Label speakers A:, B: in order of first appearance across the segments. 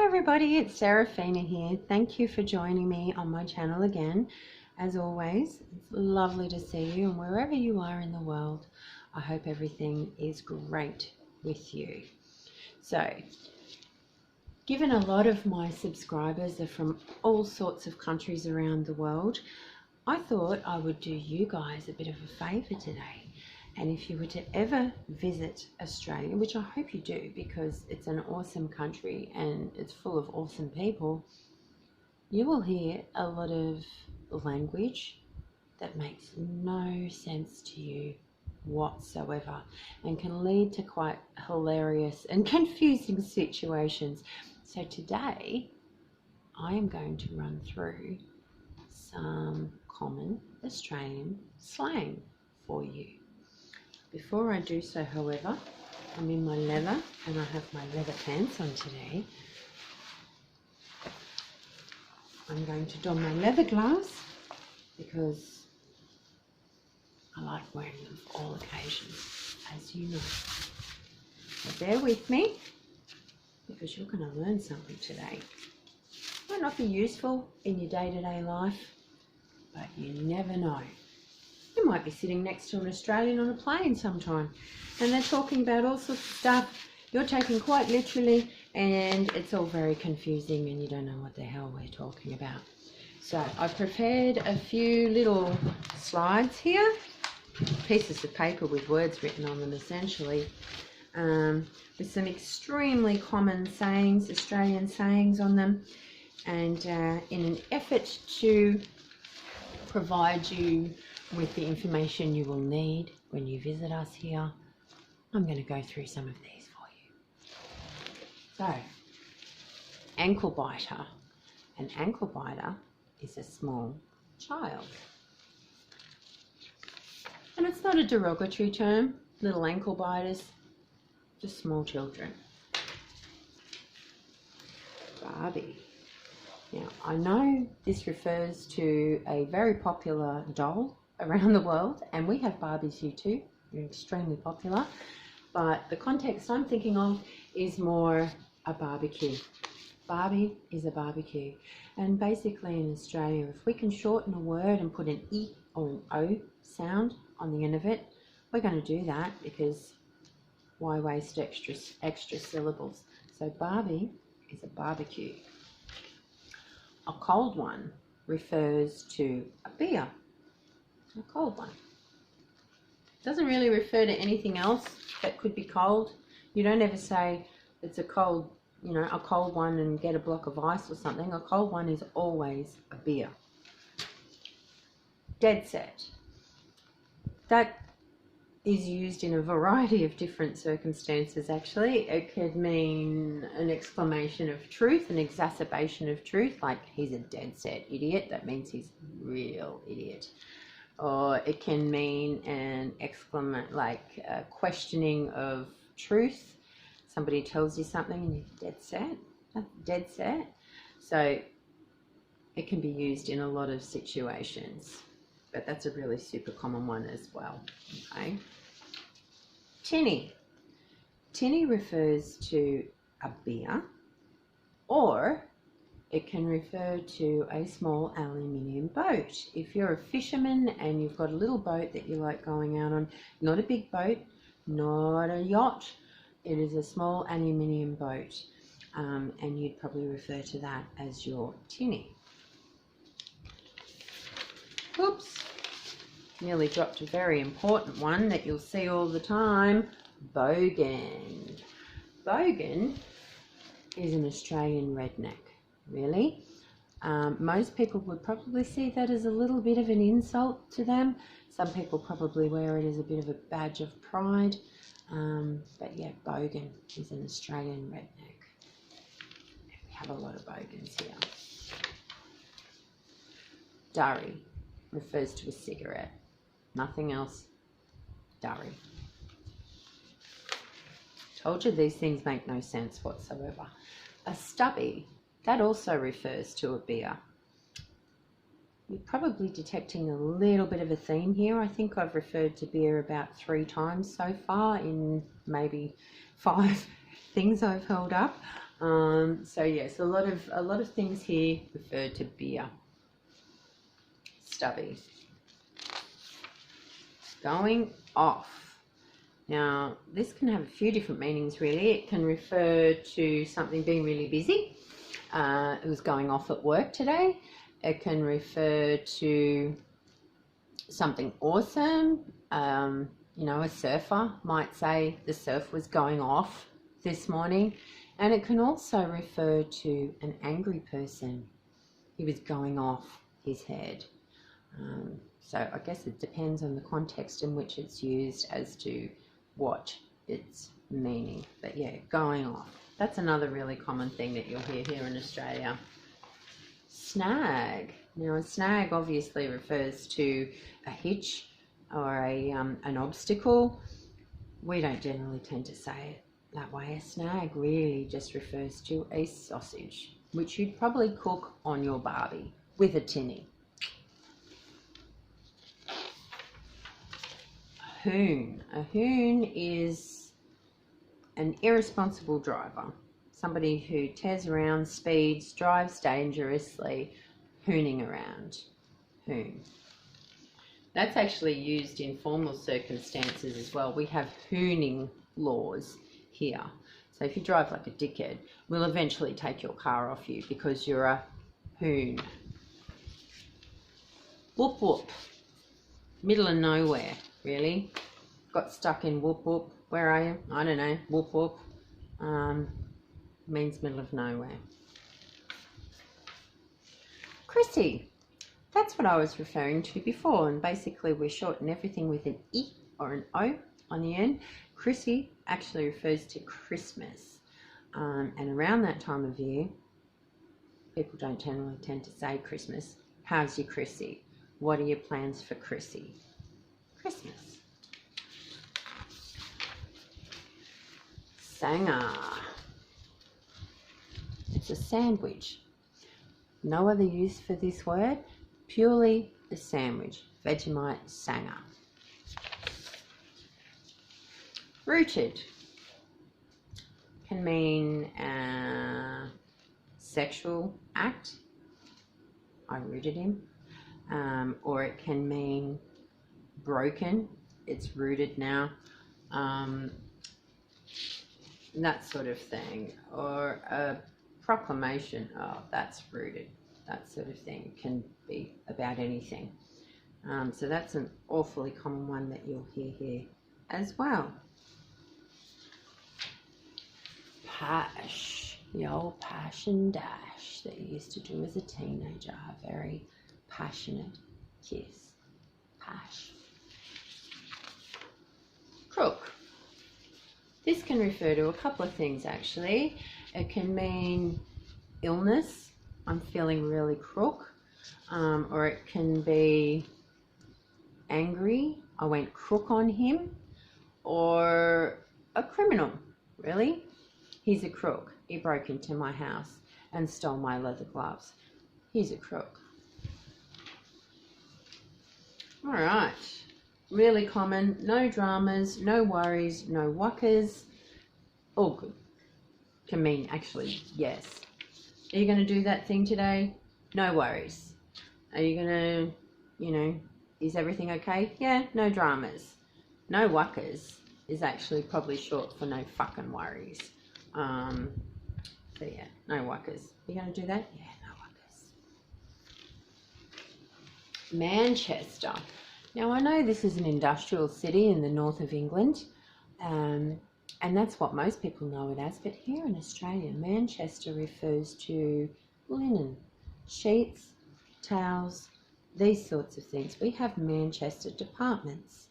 A: everybody, it's Serafina here. Thank you for joining me on my channel again. As always, it's lovely to see you, and wherever you are in the world, I hope everything is great with you. So, given a lot of my subscribers are from all sorts of countries around the world, I thought I would do you guys a bit of a favour today. And if you were to ever visit Australia, which I hope you do because it's an awesome country and it's full of awesome people, you will hear a lot of language that makes no sense to you whatsoever and can lead to quite hilarious and confusing situations. So today I am going to run through some common Australian slang for you. Before I do so, however, I'm in my leather and I have my leather pants on today. I'm going to don my leather gloves because I like wearing them for all occasions, as you know. So bear with me because you're going to learn something today. Might not be useful in your day-to-day life, but you never know. You might be sitting next to an Australian on a plane sometime and they're talking about all sorts of stuff you're taking quite literally, and it's all very confusing and you don't know what the hell we're talking about. So I've prepared a few little slides here, pieces of paper with words written on them essentially, with some extremely common sayings, Australian sayings on them, and in an effort to provide you with the information you will need when you visit us here, I'm going to go through some of these for you. So, ankle biter. An ankle biter is a small child. And it's not a derogatory term, little ankle biters, just small children. Barbie. Now, I know this refers to a very popular doll around the world, and we have Barbies here too. They're extremely popular, but the context I'm thinking of is more a barbecue. Barbie is a barbecue, and basically in Australia, if we can shorten a word and put an E or an O sound on the end of it, we're going to do that because why waste extra syllables? So Barbie is a barbecue. A cold one refers to a beer. A cold one. Doesn't really refer to anything else that could be cold. You don't ever say it's a cold, a cold one and get a block of ice or something. A cold one is always a beer. Dead set. That is used in a variety of different circumstances actually. It could mean an exclamation of truth, an exacerbation of truth, like he's a dead set idiot. That means he's a real idiot. Or it can mean an like a questioning of truth. Somebody tells you something and you're dead set. So it can be used in a lot of situations, but that's a really super common one as well. Okay. Tinny. Tinny refers to a beer, or it can refer to a small aluminium boat. If you're a fisherman and you've got a little boat that you like going out on, not a big boat, not a yacht, it is a small aluminium boat, and you'd probably refer to that as your tinny. Oops, nearly dropped a very important one that you'll see all the time, bogan. Bogan is an Australian redneck. Really. Most people would probably see that as a little bit of an insult to them. Some people probably wear it as a bit of a badge of pride. But yeah, bogan is an Australian redneck. We have a lot of bogans here. Durry refers to a cigarette. Nothing else. Durry. Told you these things make no sense whatsoever. A stubby. That also refers to a beer. You're probably detecting a little bit of a theme here. I think I've referred to beer about 3 times so far in maybe 5 things I've held up. So yes, a lot of things here refer to beer. Stubby. Going off. Now, this can have a few different meanings, really. It can refer to something being really busy. It was going off at work today. It can refer to something awesome. You know, a surfer might say the surf was going off this morning. And it can also refer to an angry person. He was going off his head. So I guess it depends on the context in which it's used as to what it's meaning. But yeah, going off. That's another really common thing that you'll hear here in Australia. Snag. Now, a snag obviously refers to a hitch or an obstacle. We don't generally tend to say it that way. A snag really just refers to a sausage, which you'd probably cook on your Barbie with a tinny. Hoon. A hoon is an irresponsible driver, somebody who tears around, speeds, drives dangerously, hooning around. Hoon. That's actually used in formal circumstances as well. We have hooning laws here. So if you drive like a dickhead, we'll eventually take your car off you because you're a hoon. Whoop whoop. Middle of nowhere, really. Got stuck in whoop whoop. Where are you? I don't know. Whoop whoop. Means middle of nowhere. Chrissy. That's what I was referring to before, and basically we shorten everything with an E or an O on the end. Chrissy actually refers to Christmas, and around that time of year, people don't generally tend to say Christmas. How's your Chrissy? What are your plans for Chrissy? Christmas. Sanger. It's a sandwich. No other use for this word. Purely a sandwich. Vegemite sanger. Rooted can mean a sexual act. I rooted him. Or it can mean broken. It's rooted now. That sort of thing. Or a proclamation. Oh, that's rooted. That sort of thing. It can be about anything. So that's an awfully common one that you'll hear here as well. Pash. The old pash and dash that you used to do as a teenager. A very passionate kiss. Pash. Crook. This can refer to a couple of things actually. It can mean illness. I'm feeling really crook. Or it can be angry. I went crook on him. Or a criminal, really. He's a crook. He broke into my house and stole my leather gloves. He's a crook. All right. Really common. No dramas, no worries, no wuckers. All good. Can mean actually yes. Are you going to do that thing today? No worries. Are you going to, you know, is everything okay? Yeah, no dramas. No wuckers is actually probably short for no fucking worries. So yeah, no wuckers. You going to do that? Yeah, no wuckers. Manchester. Now I know this is an industrial city in the north of England, and that's what most people know it as, but here in Australia, Manchester refers to linen, sheets, towels, these sorts of things. We have Manchester departments.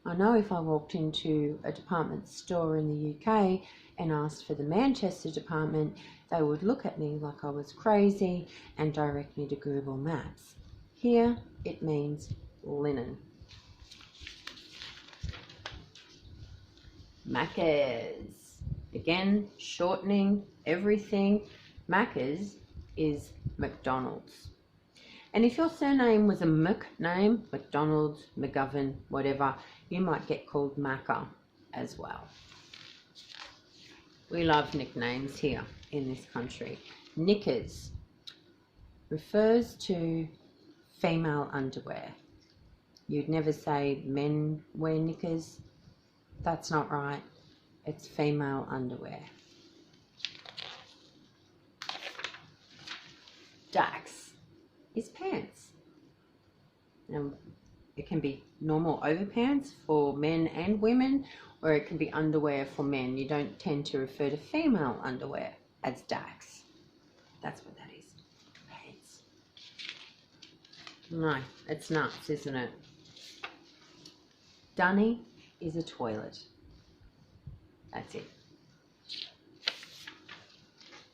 A: I know if I walked into a department store in the UK and asked for the Manchester department, they would look at me like I was crazy and direct me to Google Maps. Here it means linen. Macca's. Again, shortening everything. Macca's is McDonald's. And if your surname was a Mc name, McDonald's, McGovern, whatever, you might get called Macca as well. We love nicknames here in this country. Knickers refers to female underwear. You'd never say men wear knickers. That's not right. It's female underwear. Dax is pants. Now, it can be normal overpants for men and women, or it can be underwear for men. You don't tend to refer to female underwear as Dax. That's what that is. Pants. No, it's nuts, isn't it? Dunny is a toilet. That's it.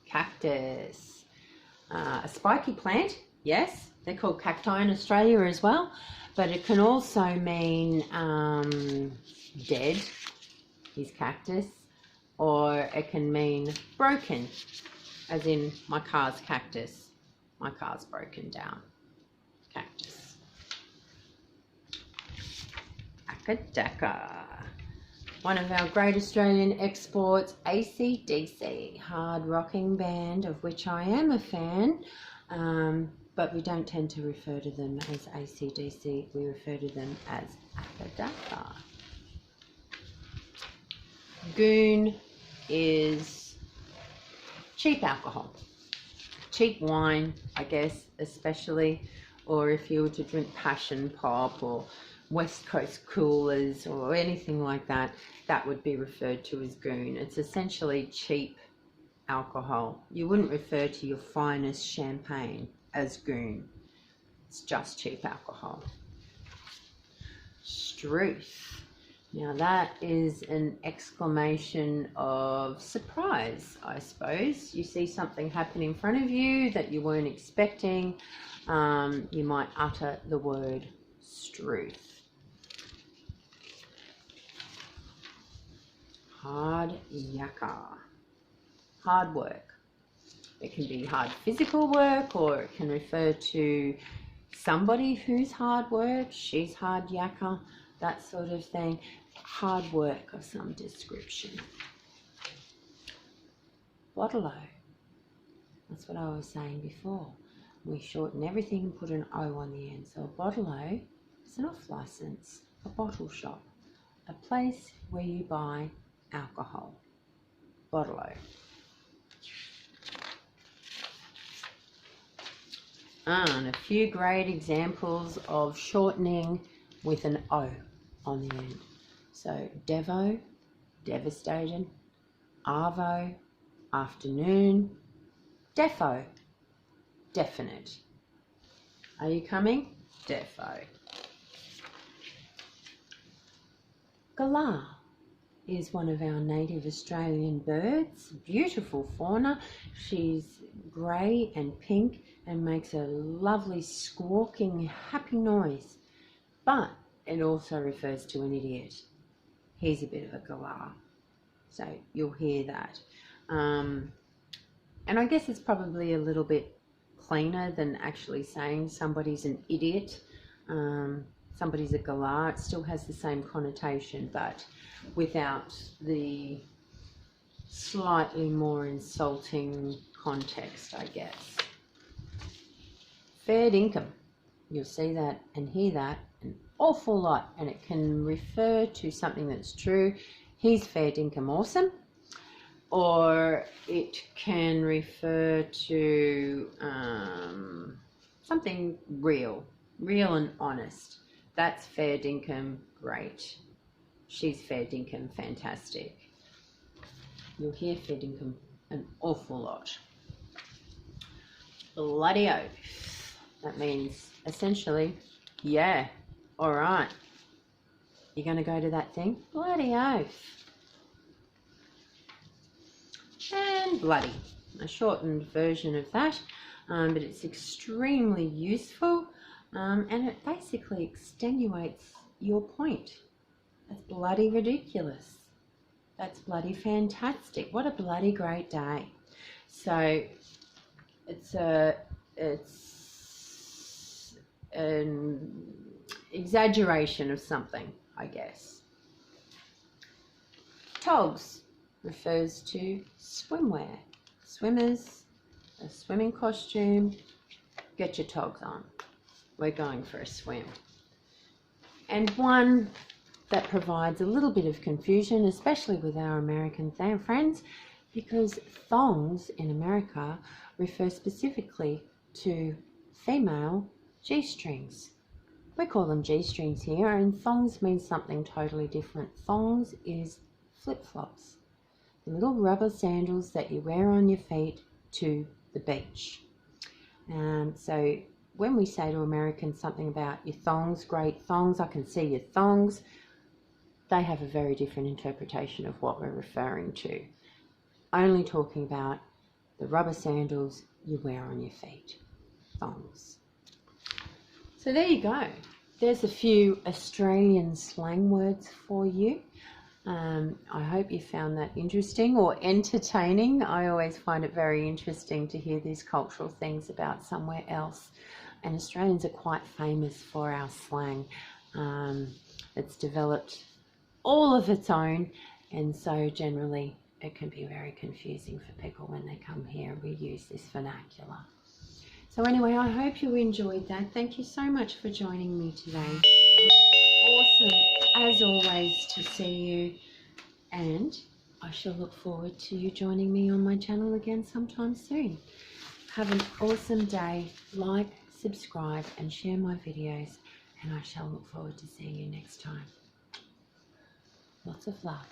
A: Cactus. A spiky plant, yes. They're called cacti in Australia as well. But it can also mean dead, is cactus. Or it can mean broken, as in my car's cactus. My car's broken down. Cactus. Akadaka. One of our great Australian exports, AC/DC, hard rocking band, of which I am a fan, but we don't tend to refer to them as AC/DC, we refer to them as Akadaka. Goon is cheap alcohol, cheap wine, I guess, especially, or if you were to drink passion pop or West Coast coolers or anything like that, that would be referred to as goon. It's essentially cheap alcohol. You wouldn't refer to your finest champagne as goon. It's just cheap alcohol. Struth. Now that is an exclamation of surprise, I suppose. You see something happen in front of you that you weren't expecting. You might utter the word struth. Hard yakka. Hard work. It can be hard physical work, or it can refer to somebody who's hard work. She's hard yakka, that sort of thing. Hard work of some description. Bottle-o. That's what I was saying before. We shorten everything and put an O on the end. So a bottle-o is an off-license, a bottle shop, a place where you buy alcohol. Bottle-o. And a few great examples of shortening with an O on the end. So Devo, devastated. Arvo, afternoon. Defo, definite. Are you coming? Defo. Galah is one of our native Australian birds. Beautiful fauna. She's grey and pink and makes a lovely squawking, happy noise. But it also refers to an idiot. He's a bit of a galah. So you'll hear that. And I guess it's probably a little bit cleaner than actually saying somebody's an idiot. Somebody's a galah. It still has the same connotation, but without the slightly more insulting context, I guess. Fair dinkum. You'll see that and hear that an awful lot, and it can refer to something that's true. He's fair dinkum awesome. Or it can refer to something real and honest. That's fair dinkum great. She's fair dinkum fantastic. You'll hear fair dinkum an awful lot. Bloody oath. That means essentially, yeah, all right. You're going to go to that thing? Bloody oath. And bloody, a shortened version of that, but it's extremely useful, and it basically extenuates your point. That's bloody ridiculous. That's bloody fantastic. What a bloody great day. So it's an exaggeration of something, I guess. Togs. refers to swimwear. Swimmers, a swimming costume, get your togs on. We're going for a swim. And one that provides a little bit of confusion, especially with our American friends, because thongs in America refer specifically to female G-strings. We call them G-strings here, and thongs means something totally different. Thongs is flip-flops, the little rubber sandals that you wear on your feet to the beach. So when we say to Americans something about your thongs, great thongs, I can see your thongs, they have a very different interpretation of what we're referring to. Only talking about the rubber sandals you wear on your feet, thongs. So there you go. There's a few Australian slang words for you. I hope you found that interesting or entertaining. I always find it very interesting to hear these cultural things about somewhere else. And Australians are quite famous for our slang. It's developed all of its own, and so generally it can be very confusing for people when they come here. We use this vernacular. So anyway, I hope you enjoyed that. Thank you so much for joining me today. Awesome, as always, to see you, and I shall look forward to you joining me on my channel again sometime soon. Have an awesome day. Like, subscribe, and share my videos, and I shall look forward to seeing you next time. Lots of love.